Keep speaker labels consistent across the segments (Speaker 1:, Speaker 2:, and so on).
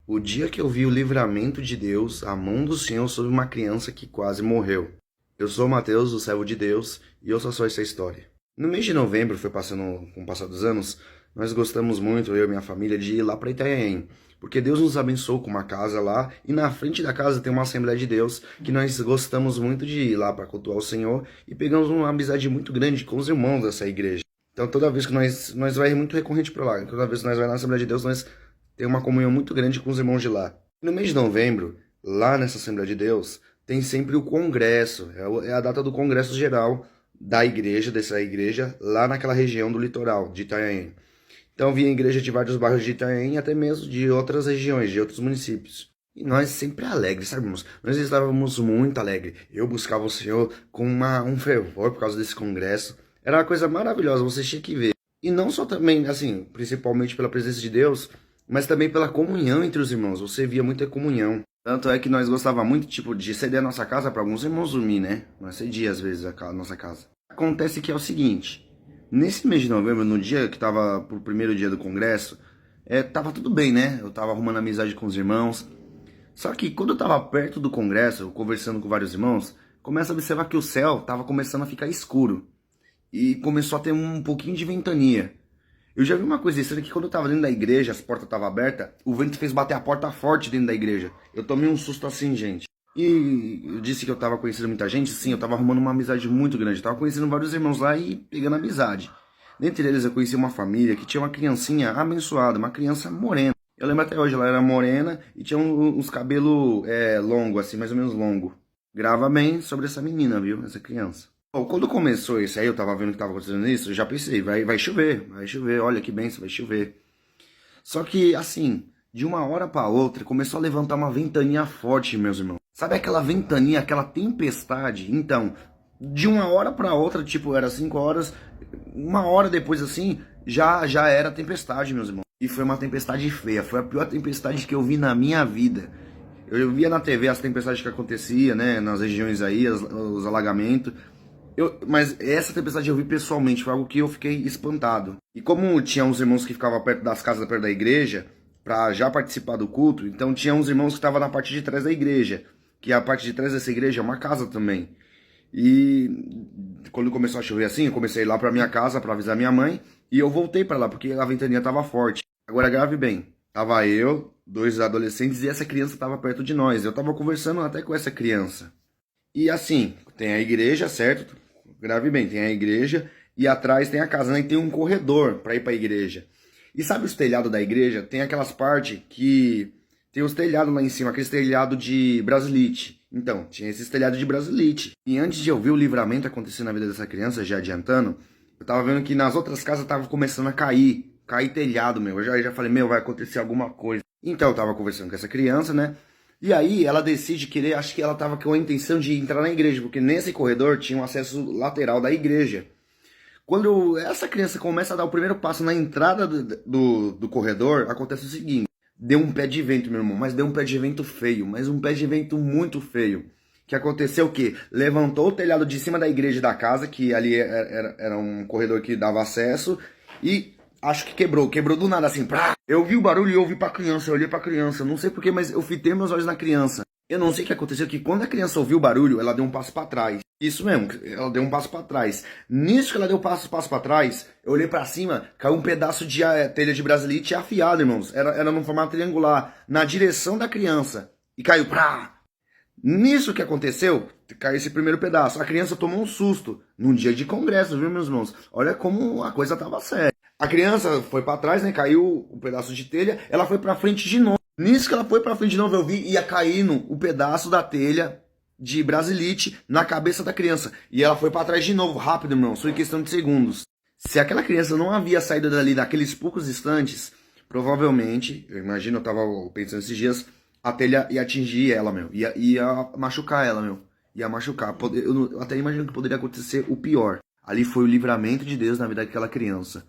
Speaker 1: O dia que eu vi o livramento de Deus, a mão do Senhor sobre uma criança que quase morreu. Eu sou o Mateus, o servo de Deus, e ouça só essa história. No mês de novembro, foi passando com o passar dos anos, nós gostamos muito, eu e minha família, de ir lá para Itanhaém, porque Deus nos abençoou com uma casa lá, e na frente da casa tem uma Assembleia de Deus, que nós gostamos muito de ir lá para cultuar o Senhor, e pegamos uma amizade muito grande com os irmãos dessa igreja. Então toda vez que nós vai muito recorrente para lá, toda vez que nós vai na Assembleia de Deus, nós tem uma comunhão muito grande com os irmãos de lá. No mês de novembro, lá nessa Assembleia de Deus, tem sempre o congresso, é a data do congresso geral da igreja, dessa igreja, lá naquela região do litoral, de Itanhaém. Então vinha igreja de vários bairros de Itanhaém, até mesmo de outras regiões, de outros municípios. E nós sempre alegres, sabe, irmãos? Nós estávamos muito alegres. Eu buscava o Senhor com um fervor por causa desse congresso. Era uma coisa maravilhosa, você tinha que ver. E não só também, assim, principalmente pela presença de Deus, mas também pela comunhão entre os irmãos. Você via muita comunhão. Tanto é que nós gostava muito, tipo, de ceder a nossa casa para alguns irmãos dormir, né? Nós cedia às vezes a nossa casa. Acontece que é o seguinte, nesse mês de novembro, no dia que tava pro primeiro dia do congresso, tava tudo bem, né? Eu tava arrumando amizade com os irmãos. Só que quando eu tava perto do congresso, conversando com vários irmãos, começa a observar que o céu tava começando a ficar escuro. E começou a ter um pouquinho de ventania. Eu já vi uma coisa estranha que quando eu tava dentro da igreja, as portas estavam abertas, o vento fez bater a porta forte dentro da igreja. Eu tomei um susto assim, gente. E eu disse que eu tava conhecendo muita gente, sim, eu tava arrumando uma amizade muito grande. Eu tava conhecendo vários irmãos lá e pegando amizade. Dentre eles eu conheci uma família que tinha uma criancinha abençoada, uma criança morena. Eu lembro até hoje, ela era morena e tinha uns cabelos longos, assim, mais ou menos longo. Grava bem sobre essa menina, viu? Essa criança. Bom, quando começou isso aí, eu tava vendo que tava acontecendo isso, eu já pensei, vai chover, olha que benção, vai chover. Só que, assim, de uma hora pra outra, começou a levantar uma ventania forte, meus irmãos. Sabe aquela ventania, aquela tempestade? Então, de uma hora pra outra, tipo, era 5 horas, uma hora depois, assim, já era tempestade, meus irmãos. E foi uma tempestade feia, foi a pior tempestade que eu vi na minha vida. Eu via na TV as tempestades que acontecia, né, nas regiões aí, os alagamentos. Mas essa tempestade eu vi pessoalmente, foi algo que eu fiquei espantado. E como tinha uns irmãos que ficavam perto das casas, perto da igreja, para já participar do culto, então tinha uns irmãos que estavam na parte de trás da igreja, que a parte de trás dessa igreja é uma casa também. E quando começou a chover assim, eu comecei a ir lá para minha casa para avisar minha mãe, e eu voltei para lá porque a ventania estava forte. Agora grave bem, tava eu, dois adolescentes e essa criança estava perto de nós. Eu estava conversando até com essa criança. E assim, tem a igreja, certo? Grave bem, tem a igreja e atrás tem a casa, né? E tem um corredor para ir para a igreja. E sabe os telhados da igreja? Tem aquelas partes que tem os telhados lá em cima, aqueles telhados de brasilite. Então, tinha esses telhados de brasilite. E antes de eu ver o livramento acontecer na vida dessa criança, já adiantando, eu tava vendo que nas outras casas tava começando a cair telhado, meu. Eu já falei, meu, vai acontecer alguma coisa. Então eu tava conversando com essa criança, né? E aí ela decide querer, acho que ela estava com a intenção de entrar na igreja, porque nesse corredor tinha um acesso lateral da igreja. Quando essa criança começa a dar o primeiro passo na entrada do corredor, acontece o seguinte: deu um pé de vento, meu irmão, mas deu um pé de vento feio, mas um pé de vento muito feio. Que aconteceu o quê? Levantou o telhado de cima da igreja da casa, que ali era um corredor que dava acesso, e acho que quebrou do nada assim. Prá! Eu vi o barulho e eu olhei pra criança, não sei porquê, mas eu fitei meus olhos na criança. Eu não sei o que aconteceu, que quando a criança ouviu o barulho, ela deu um passo pra trás. Isso mesmo, ela deu um passo pra trás. Nisso que ela deu um passo pra trás, eu olhei pra cima, caiu um pedaço de telha de brasilite afiado, irmãos. Era num formato triangular, na direção da criança. E caiu, prá! Nisso que aconteceu, caiu esse primeiro pedaço. A criança tomou um susto, num dia de congresso, viu, meus irmãos? Olha como a coisa tava séria. A criança foi pra trás, né? Caiu um pedaço de telha. Ela foi pra frente de novo. Nisso que ela foi pra frente de novo, eu vi ia caindo o pedaço da telha de brasilite na cabeça da criança. E ela foi pra trás de novo, rápido, irmão. Só em questão de segundos. Se aquela criança não havia saído dali naqueles poucos instantes, provavelmente, eu imagino, eu tava pensando esses dias, a telha ia atingir ela, meu. Ia machucar ela, meu. Ia machucar. Eu até imagino que poderia acontecer o pior. Ali foi o livramento de Deus na vida daquela criança.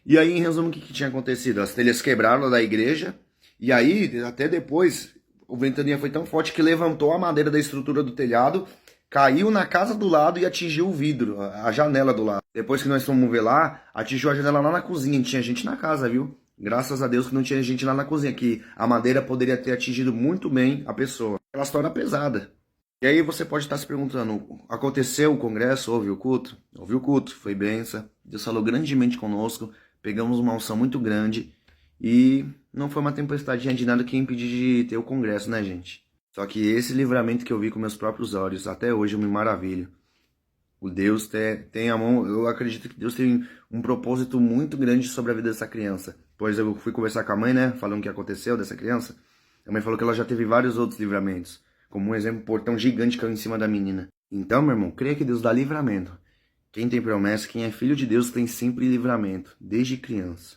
Speaker 1: E aí, em resumo, o que tinha acontecido? As telhas quebraram da igreja, e aí, até depois, o ventania foi tão forte que levantou a madeira da estrutura do telhado, caiu na casa do lado e atingiu o vidro, a janela do lado. Depois que nós fomos ver lá, atingiu a janela lá na cozinha, tinha gente na casa, viu? Graças a Deus que não tinha gente lá na cozinha, que a madeira poderia ter atingido muito bem a pessoa. Aquela história pesada. E aí você pode estar se perguntando, aconteceu o congresso, houve o culto? Houve o culto, foi bênção, Deus falou grandemente conosco, pegamos uma unção muito grande e não foi uma tempestade de nada que impedir de ter o congresso, né, gente? Só que esse livramento que eu vi com meus próprios olhos, até hoje eu me maravilho. O Deus tem a mão, eu acredito que Deus tem um propósito muito grande sobre a vida dessa criança. Pois eu fui conversar com a mãe, né, falando o que aconteceu dessa criança. A mãe falou que ela já teve vários outros livramentos. Como um exemplo, um portão gigante caiu em cima da menina. Então, meu irmão, creia que Deus dá livramento. Quem tem promessa, quem é filho de Deus tem sempre livramento, desde criança.